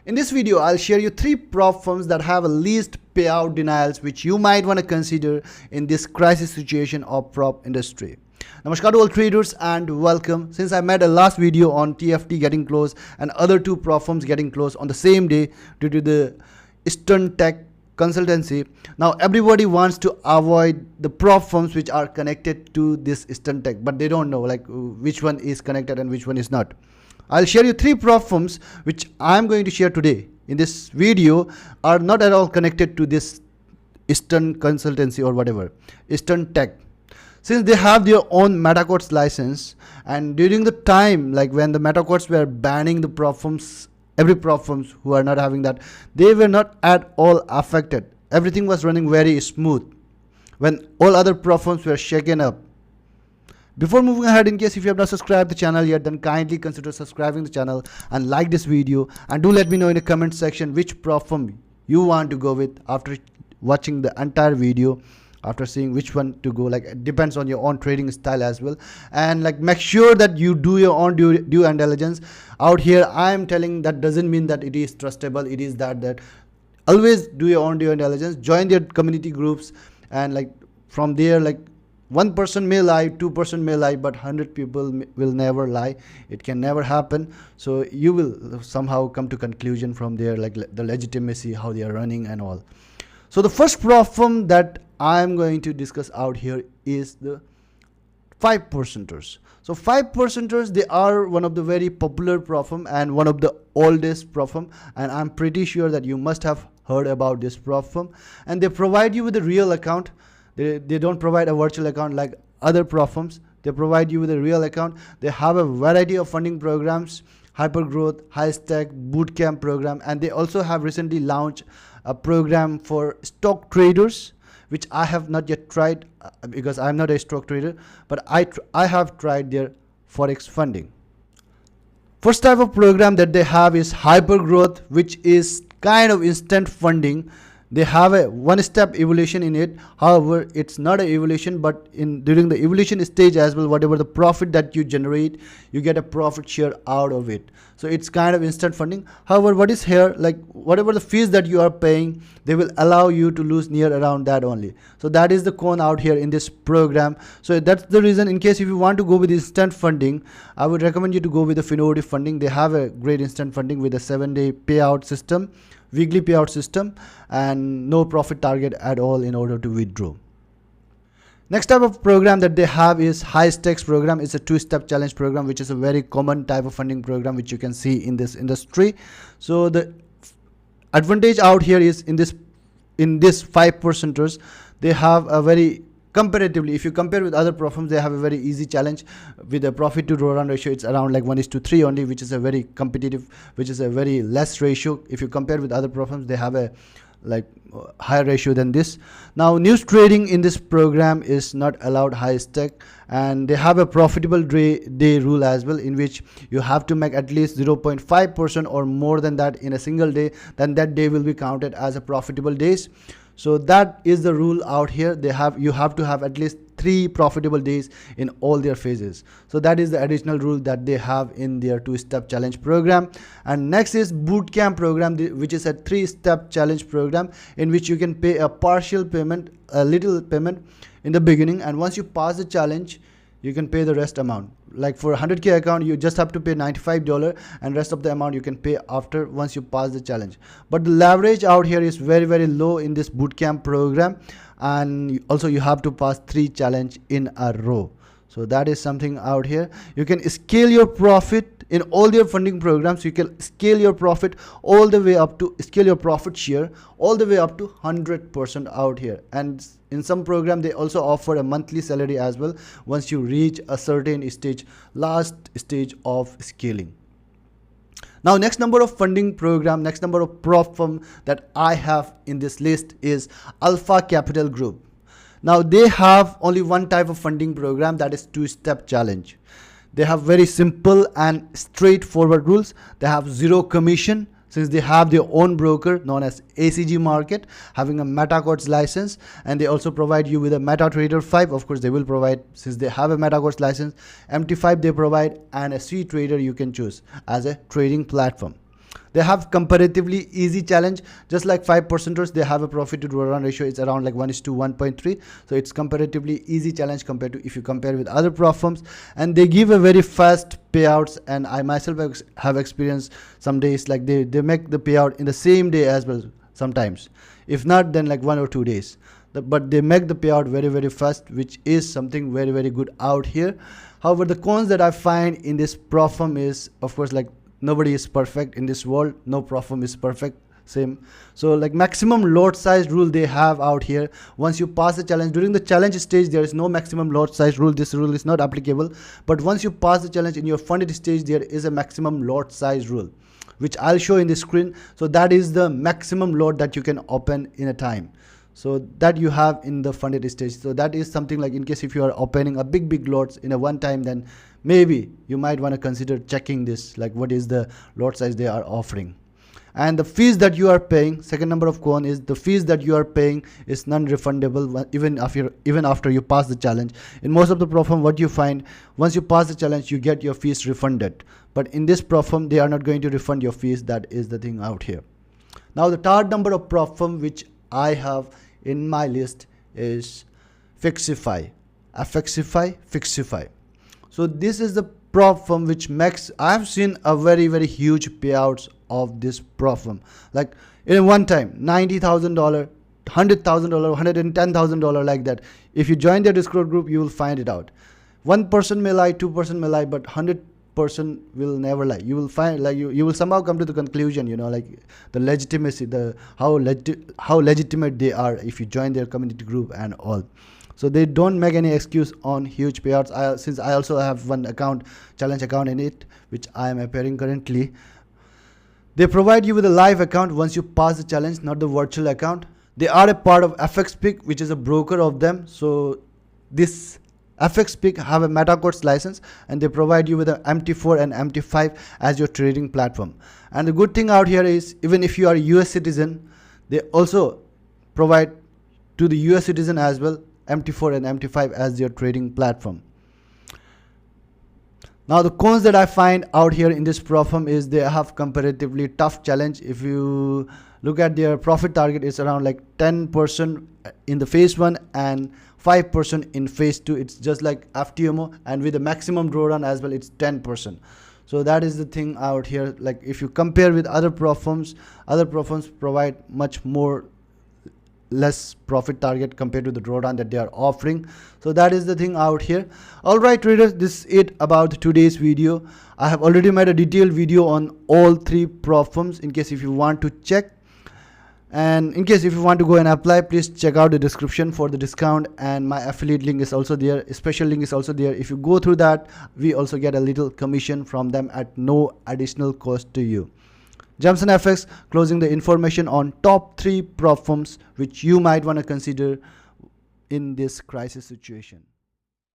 In this video, I'll share you 3 prop firms that have a least payout denials which you might want to consider in this crisis situation of prop industry. Namaskar to all traders and welcome. Since I made a last video on TFT getting close and other 2 prop firms getting close on the same day due to the Eastern Tech consultancy, now everybody wants to avoid the prop firms which are connected to this Eastern Tech, but they don't know like which one is connected and which one is not. I'll share you 3 prop firms which I'm going to share today in this video are not at all connected to this Eastern consultancy or whatever, Eastern Tech. Since they have their own MetaQuartz license, and during the time like when the MetaQuartz were banning the prop firms, every prop firms who are not having that, they were not at all affected. Everything was running very smooth when all other prop firms were shaken up. Before moving ahead, in case if you have not subscribed the channel yet, then kindly consider subscribing the channel and like this video, and do let me know in the comment section which prop firm you want to go with after watching the entire video, after seeing which one to go. Like it depends on your own trading style as well, and like make sure that you do your own due diligence. Out here I am telling that doesn't mean that it is trustable, it is that always do your own due diligence, join their community groups, and like from there, like 1% may lie, 2% may lie, but 100 people will never lie. It can never happen. So you will somehow come to conclusion from there, like the legitimacy, how they are running and all. So the first prop firm that I am going to discuss out here is the 5%ers. So 5%ers, they are one of the very popular prop firm and one of the oldest prop firm, and I'm pretty sure that you must have heard about this prop firm, and they provide you with a real account. They don't provide a virtual account like other prop firms. They provide you with a real account. They have a variety of funding programs, hypergrowth, high stack, bootcamp program, and they also have recently launched a program for stock traders, which I have not yet tried because I'm not a stock trader, but I have tried their forex funding. First type of program that they have is hypergrowth, which is kind of instant funding. They have a one-step evaluation in it. However, it's not an evaluation, but during the evaluation stage as well, whatever the profit that you generate, you get a profit share out of it. So it's kind of instant funding. However, what is here, like whatever the fees that you are paying, they will allow you to lose near around that only. So that is the con out here in this program. So that's the reason, in case if you want to go with instant funding, I would recommend you to go with the finotive funding. They have a great instant funding with a 7-day payout system, weekly payout system, and no profit target at all in order to withdraw. Next type of program that they have is high stakes program. It's a 2-step challenge program, which is a very common type of funding program which you can see in this industry. So the advantage out here is in this 5%ers, they have a very comparatively, if you compare with other prop firms, they have a very easy challenge with a profit to drawdown ratio. It's around like 1:3 only, which is a very competitive, which is a very less ratio. If you compare with other prop firms, they have a like higher ratio than this. Now news trading in this program is not allowed high stake, and they have a profitable day rule as well, in which you have to make at least 0.5% or more than that in a single day, then that day will be counted as a profitable days. So that is the rule out here. You have to have at least 3 profitable days in all their phases. So that is the additional rule that they have in their 2-step challenge program. And next is bootcamp program, which is a 3-step challenge program in which you can pay a partial payment, a little payment in the beginning, and once you pass the challenge, you can pay the rest amount. Like for 100k account, you just have to pay $95, and rest of the amount you can pay after once you pass the challenge. But the leverage out here is very, very low in this bootcamp program, and also you have to pass 3 challenge in a row. So that is something out here. You can scale your profit in all their funding programs. You can scale your profit all the way up to scale your profit share all the way up to 100% out here. And in some program they also offer a monthly salary as well once you reach a certain stage, last stage of scaling. Now next number of funding program, next number of prop firm that I have in this list is Alpha Capital Group. Now they have only one type of funding program, that is 2-step challenge. They have very simple and straightforward rules. They have 0 commission, since they have their own broker known as ACG Market, having a MetaQuartz license, and they also provide you with a MetaTrader 5. Of course they will provide, since they have a MetaQuartz license, MT5 they provide, and a C Trader you can choose as a trading platform. They have comparatively easy challenge, just like 5%ers. They have a profit to drawdown ratio. It's around like 1:1.3. So it's comparatively easy challenge compared to if you compare with other prop firms, and they give a very fast payouts. And I myself have experienced some days like they make the payout in the same day as well sometimes, if not then like 1 or 2 days. But they make the payout very fast, which is something very good out here. However, the cons that I find in this prop firm is, of course, like nobody is perfect in this world. No prop firm is perfect. Same. So like maximum lot size rule they have out here. Once you pass the challenge, during the challenge stage there is no maximum lot size rule. This rule is not applicable. But once you pass the challenge in your funded stage, there is a maximum lot size rule, which I'll show in the screen. So that is the maximum lot that you can open in a time. So that you have in the funded stage. So that is something like, in case if you are opening a big lots in a one time, then maybe you might want to consider checking this, like what is the lot size they are offering. And the fees that you are paying, second number of con is the fees that you are paying is non-refundable even after you pass the challenge. In most of the prop firm, what you find, once you pass the challenge, you get your fees refunded. But in this prop firm, they are not going to refund your fees. That is the thing out here. Now the third number of prop firm which I have in my list is Fixify. Fixify. So this is the prop firm which makes, I have seen a very huge payouts of this prop firm. Like in one time, $90,000, $100,000, $110,000, like that. If you join their Discord group, you will find it out. 1% may lie, 2% may lie, but 100% will never lie. You will find, like, you will somehow come to the conclusion, you know, like the legitimacy, the how legitimate they are if you join their community group and all. So they don't make any excuse on huge payouts. Since I also have one account, challenge account in it, which I am appearing currently. They provide you with a live account once you pass the challenge, not the virtual account. They are a part of FXPIC, which is a broker of them. So this FXPIC have a MetaQuartz license, and they provide you with an MT4 and MT5 as your trading platform. And the good thing out here is, even if you are a US citizen, they also provide to the US citizen as well MT4 and MT5 as your trading platform. Now the cons that I find out here in this prop firm is they have comparatively tough challenge. If you look at their profit target, it's around like 10% in the phase 1 and 5% in phase 2. It's just like FTMO, and with the maximum drawdown as well, it's 10%. So that is the thing out here. Like if you compare with other prop firms provide much more less profit target compared to the drawdown that they are offering. So that is the thing out here. All right traders, this is it about today's video. I have already made a detailed video on all 3 prop firms in case if you want to check, and in case if you want to go and apply, please check out the description for the discount, and my affiliate link is also there, a special link is also there. If you go through that, we also get a little commission from them at no additional cost to you. JAMTSONFX closing the information on top 3 prop firms which you might want to consider in this crisis situation.